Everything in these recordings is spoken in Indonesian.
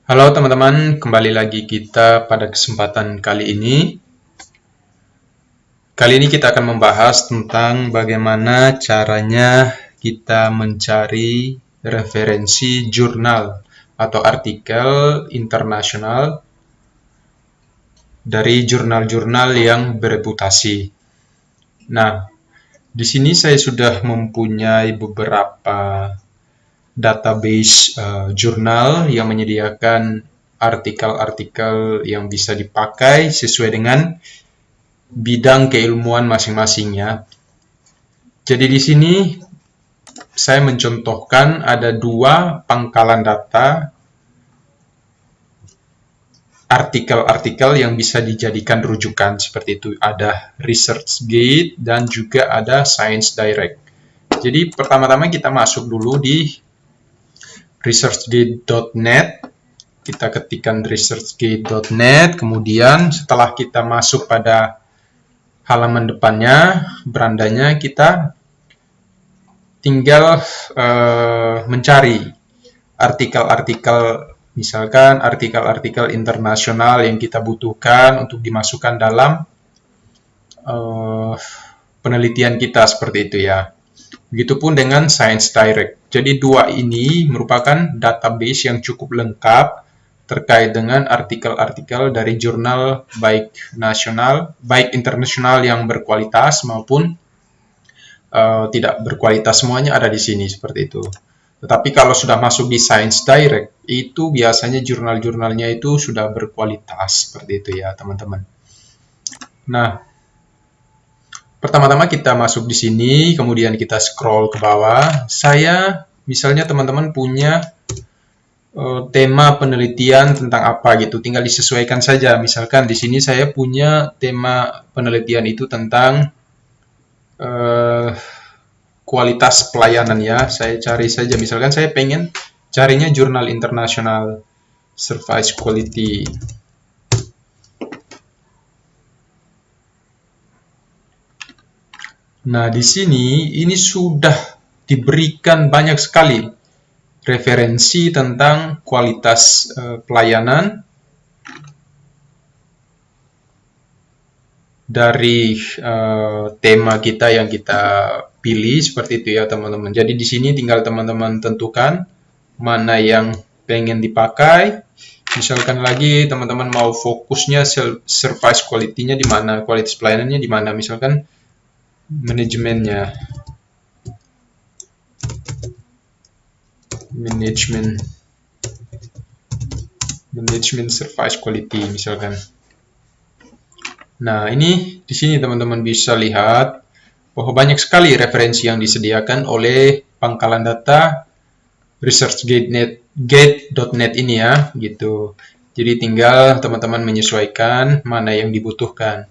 Halo teman-teman, kembali lagi kita pada kesempatan kali ini. Kali ini kita akan membahas tentang bagaimana caranya kita mencari referensi jurnal atau artikel internasional dari jurnal-jurnal yang bereputasi. Nah, di sini saya sudah mempunyai beberapa database jurnal yang menyediakan artikel-artikel yang bisa dipakai sesuai dengan bidang keilmuan masing-masingnya. Jadi di sini saya mencontohkan ada dua pangkalan data artikel-artikel yang bisa dijadikan rujukan seperti itu. Ada ResearchGate dan juga ada ScienceDirect. Jadi pertama-tama kita masuk dulu di researchgate.net. Kita ketikkan researchgate.net, kemudian setelah kita masuk pada halaman depannya, berandanya, kita tinggal mencari artikel-artikel, misalkan artikel-artikel internasional yang kita butuhkan untuk dimasukkan dalam penelitian kita, seperti itu ya. Begitupun dengan ScienceDirect. Jadi dua ini merupakan database yang cukup lengkap terkait dengan artikel-artikel dari jurnal baik nasional, baik internasional yang berkualitas maupun tidak berkualitas, semuanya ada di sini seperti itu. Tetapi kalau sudah masuk di ScienceDirect, itu biasanya jurnal-jurnalnya itu sudah berkualitas seperti itu ya teman-teman. Nah, pertama-tama kita masuk di sini, kemudian kita scroll ke bawah. Misalnya teman-teman punya tema penelitian tentang apa gitu, tinggal disesuaikan saja. Misalkan di sini saya punya tema penelitian itu tentang kualitas pelayanan ya. Saya cari saja, misalkan saya pengen carinya jurnal internasional service quality. Nah, di sini ini sudah diberikan banyak sekali referensi tentang kualitas pelayanan dari tema kita yang kita pilih, seperti itu ya teman-teman. Jadi di sini tinggal teman-teman tentukan mana yang pengen dipakai. Misalkan lagi teman-teman mau fokusnya service quality-nya di mana, kualitas pelayanannya di mana, misalkan manajemennya. Management service quality misalkan. Nah, ini di sini teman-teman bisa lihat bahwa banyak sekali referensi yang disediakan oleh pangkalan data researchgate.net ini ya, gitu. Jadi tinggal teman-teman menyesuaikan mana yang dibutuhkan.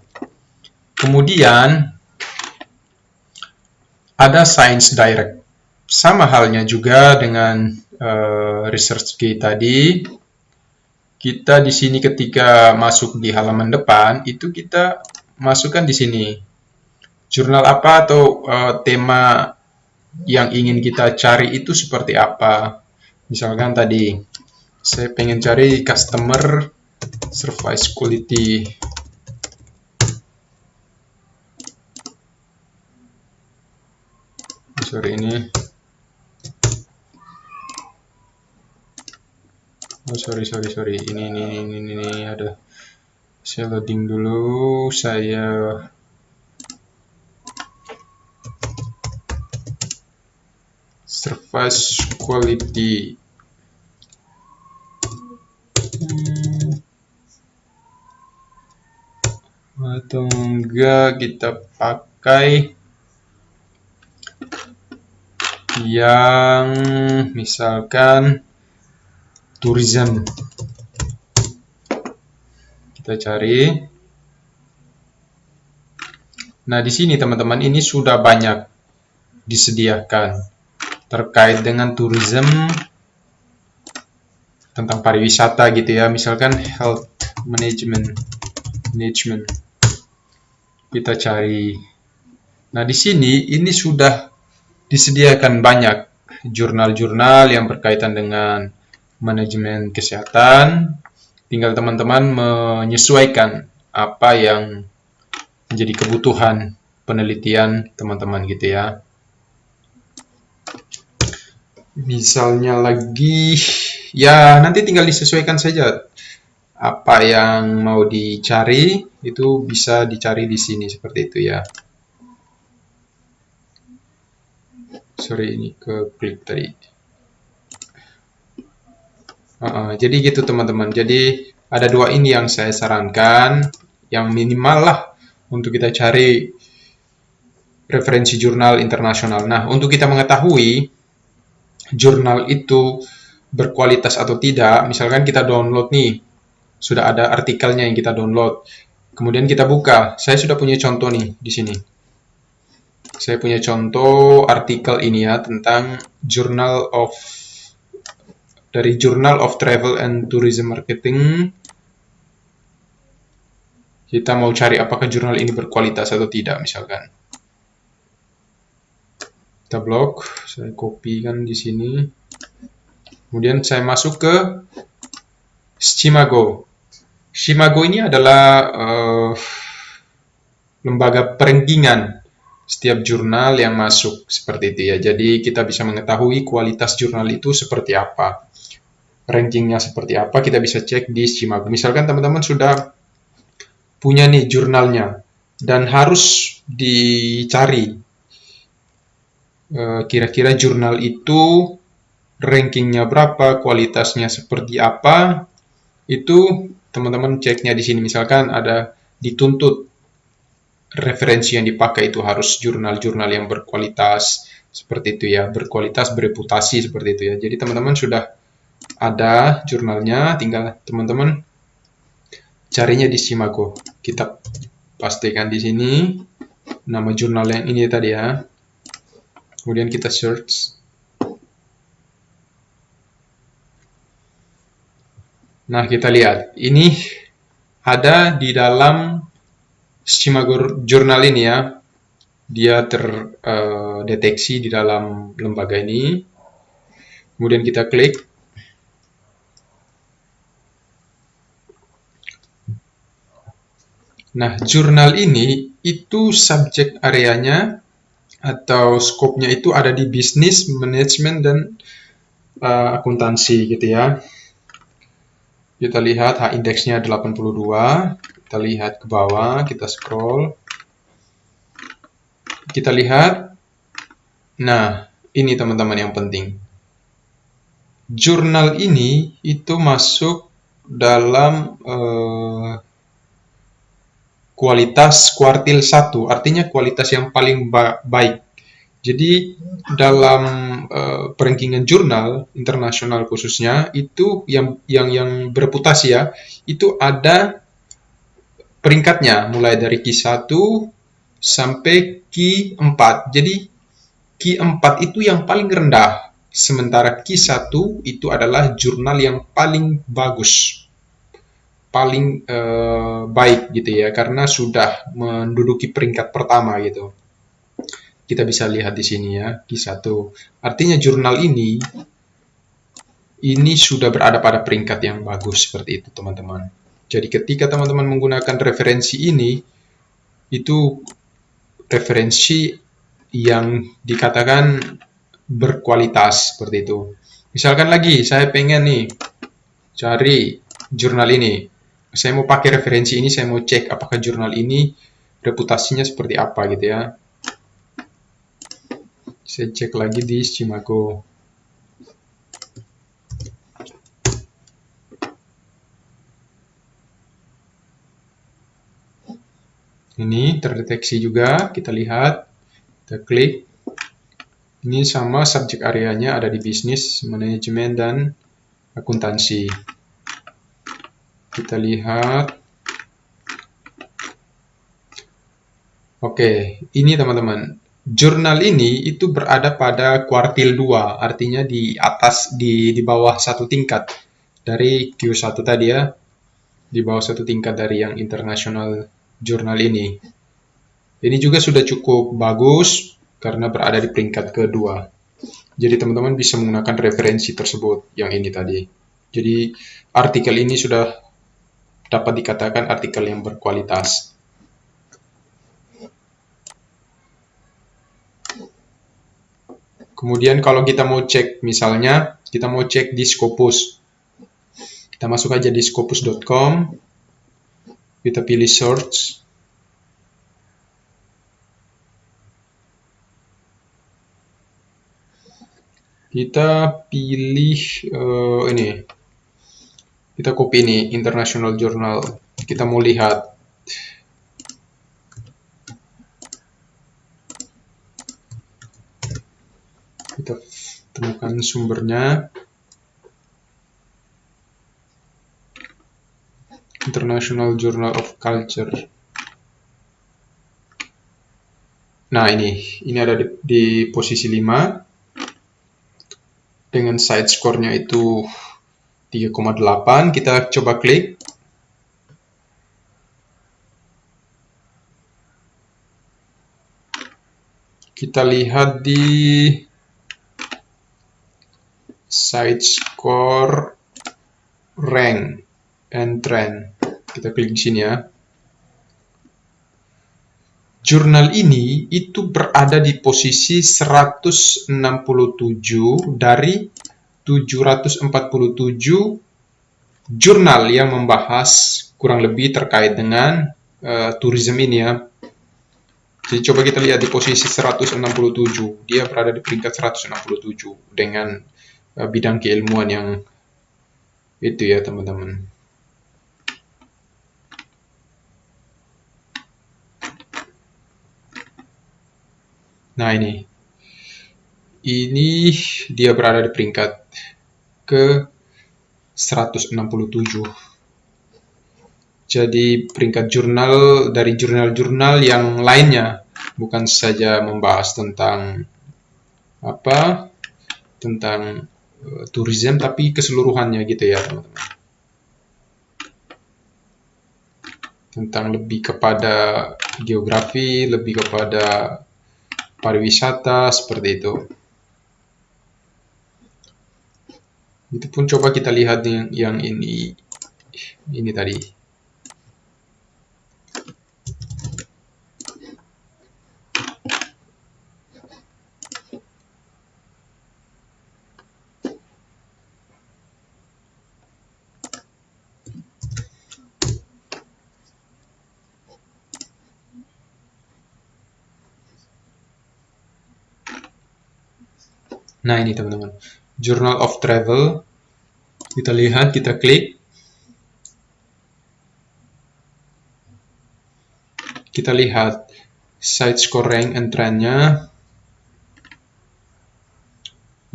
Kemudian ada ScienceDirect. Sama halnya juga dengan ResearchGate tadi. Kita di sini ketika masuk di halaman depan, itu kita masukkan di sini jurnal apa atau tema yang ingin kita cari itu seperti apa. Misalkan tadi saya pengen cari customer service quality. Sorry, ini. Oh, sorry. Ini ada. Saya loading dulu. Saya service quality. Atau enggak kita pakai yang misalkan tourism. Kita cari. Nah, di sini teman-teman ini sudah banyak disediakan terkait dengan tourism, tentang pariwisata gitu ya. Misalkan health management. Kita cari. Nah, di sini ini sudah disediakan banyak jurnal-jurnal yang berkaitan dengan manajemen kesehatan. Tinggal teman-teman menyesuaikan apa yang menjadi kebutuhan penelitian teman-teman gitu ya. Misalnya lagi, ya nanti tinggal disesuaikan saja. Apa yang mau dicari itu bisa dicari di sini seperti itu ya. Sorry, ini ke klik tadi. Jadi gitu teman-teman. Jadi ada dua ini yang saya sarankan, yang minimal lah untuk kita cari referensi jurnal internasional. Nah, untuk kita mengetahui jurnal itu berkualitas atau tidak, misalkan kita download nih, sudah ada artikelnya yang kita download. Kemudian kita buka. Saya sudah punya contoh nih di sini. Saya punya contoh artikel ini ya tentang dari Journal of Travel and Tourism Marketing. Kita mau cari apakah jurnal ini berkualitas atau tidak misalkan. Kita blok, saya kopikan di sini. Kemudian saya masuk ke Scimago. Scimago ini adalah lembaga perankingan setiap jurnal yang masuk seperti itu ya. Jadi kita bisa mengetahui kualitas jurnal itu seperti apa. Rankingnya seperti apa kita bisa cek di Scimago. Misalkan teman-teman sudah punya nih jurnalnya dan harus dicari kira-kira jurnal itu rankingnya berapa, kualitasnya seperti apa, itu teman-teman ceknya di sini. Misalkan ada dituntut referensi yang dipakai itu harus jurnal-jurnal yang berkualitas seperti itu ya, berkualitas, bereputasi seperti itu ya. Jadi teman-teman sudah ada jurnalnya, tinggal teman-teman carinya di Scimago. Kita pastikan di sini nama jurnal yang ini tadi ya. Kemudian kita search. Nah, kita lihat. Ini ada di dalam Scimago jurnal ini ya. Dia terdeteksi di dalam lembaga ini. Kemudian kita klik. Nah, jurnal ini itu subjek areanya atau skopnya itu ada di bisnis, manajemen, dan akuntansi gitu ya. Kita lihat H indeksnya 82. Kita lihat ke bawah, kita scroll. Kita lihat. Nah, ini teman-teman yang penting. Jurnal ini itu masuk dalam kualitas kuartil 1, artinya kualitas yang paling baik. Jadi dalam perankingan jurnal internasional khususnya itu yang bereputasi ya, itu ada peringkatnya mulai dari Q1 sampai Q4. Jadi Q4 itu yang paling rendah, sementara Q1 itu adalah jurnal yang paling bagus, paling baik gitu ya, karena sudah menduduki peringkat pertama gitu. Kita bisa lihat di sini ya, Q1. Artinya jurnal ini sudah berada pada peringkat yang bagus seperti itu teman-teman. Jadi ketika teman-teman menggunakan referensi ini, itu referensi yang dikatakan berkualitas seperti itu. Misalkan lagi, saya pengen nih cari jurnal ini. Saya mau pakai referensi ini, saya mau cek apakah jurnal ini reputasinya seperti apa gitu ya. Saya cek lagi di Scimago. Ini terdeteksi juga, kita lihat, kita klik. Ini sama subjek areanya ada di bisnis, manajemen, dan akuntansi. Kita lihat. Oke, ini teman-teman. Jurnal ini itu berada pada kuartil 2, artinya di atas, di bawah satu tingkat dari Q1 tadi ya. Di bawah satu tingkat dari yang internasional jurnal ini. Ini juga sudah cukup bagus karena berada di peringkat kedua. Jadi teman-teman bisa menggunakan referensi tersebut yang ini tadi. Jadi artikel ini sudah dapat dikatakan artikel yang berkualitas. Kemudian kalau kita mau cek, misalnya kita mau cek di Scopus, kita masuk aja di scopus.com, kita pilih search, kita pilih ini, kita copy ini, International Journal, kita mau lihat. Kita temukan sumbernya, International Journal of Culture. Nah, ini ada di posisi 5 dengan side score-nya itu 3,8. Kita coba klik. Kita lihat di side score, rank, and trend. Kita klik di sini ya. Jurnal ini itu berada di posisi 167 dari 747 jurnal yang membahas kurang lebih terkait dengan tourism ini ya. Jadi coba kita lihat di posisi 167, dia berada di peringkat 167 dengan bidang keilmuan yang itu ya teman-teman. Nah ini dia berada di peringkat ke 167. Jadi peringkat jurnal dari jurnal-jurnal yang lainnya, bukan saja membahas tentang tourism, tapi keseluruhannya gitu ya teman-teman. Tentang lebih kepada geografi, lebih kepada pariwisata, seperti itu. Itu pun coba kita lihat yang ini tadi. Nah ini teman-teman, Journal of Travel. Kita lihat, kita klik. Kita lihat site score, rank, and trend-nya.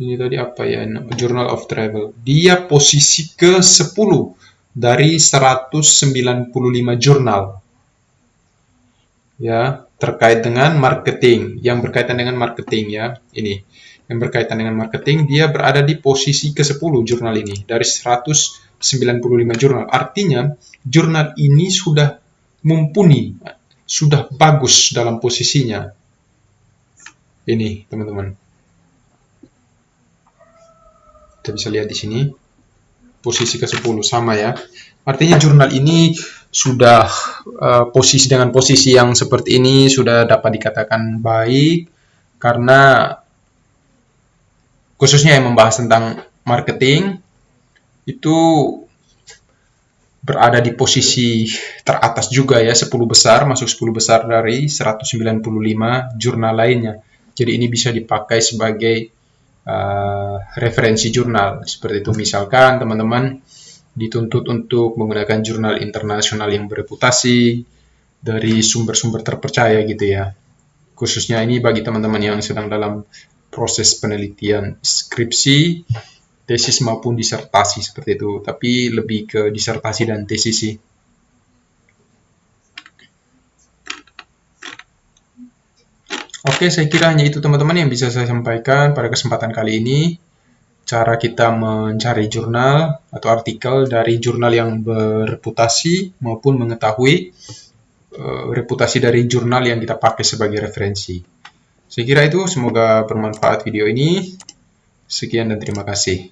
Ini tadi apa ya? Journal of Travel. Dia posisi ke-10 dari 195 jurnal. Ya, terkait dengan marketing, yang berkaitan dengan marketing ya. Ini yang berkaitan dengan marketing, dia berada di posisi ke-10 jurnal ini dari 195 jurnal. Artinya, jurnal ini sudah mumpuni, sudah bagus dalam posisinya. Ini, teman-teman. Kita bisa lihat di sini, posisi ke-10 sama ya. Artinya jurnal ini sudah posisi dengan posisi yang seperti ini sudah dapat dikatakan baik, karena khususnya yang membahas tentang marketing itu berada di posisi teratas juga ya, 10 besar, masuk 10 besar dari 195 jurnal lainnya. Jadi ini bisa dipakai sebagai referensi jurnal. Seperti itu, misalkan teman-teman dituntut untuk menggunakan jurnal internasional yang bereputasi dari sumber-sumber terpercaya gitu ya. Khususnya ini bagi teman-teman yang sedang dalam proses penelitian skripsi, tesis maupun disertasi seperti itu. Tapi lebih ke disertasi dan tesis sih. Oke, saya kira hanya itu teman-teman yang bisa saya sampaikan pada kesempatan kali ini. Cara kita mencari jurnal atau artikel dari jurnal yang bereputasi maupun mengetahui reputasi dari jurnal yang kita pakai sebagai referensi. Saya kira itu, semoga bermanfaat video ini. Sekian dan terima kasih.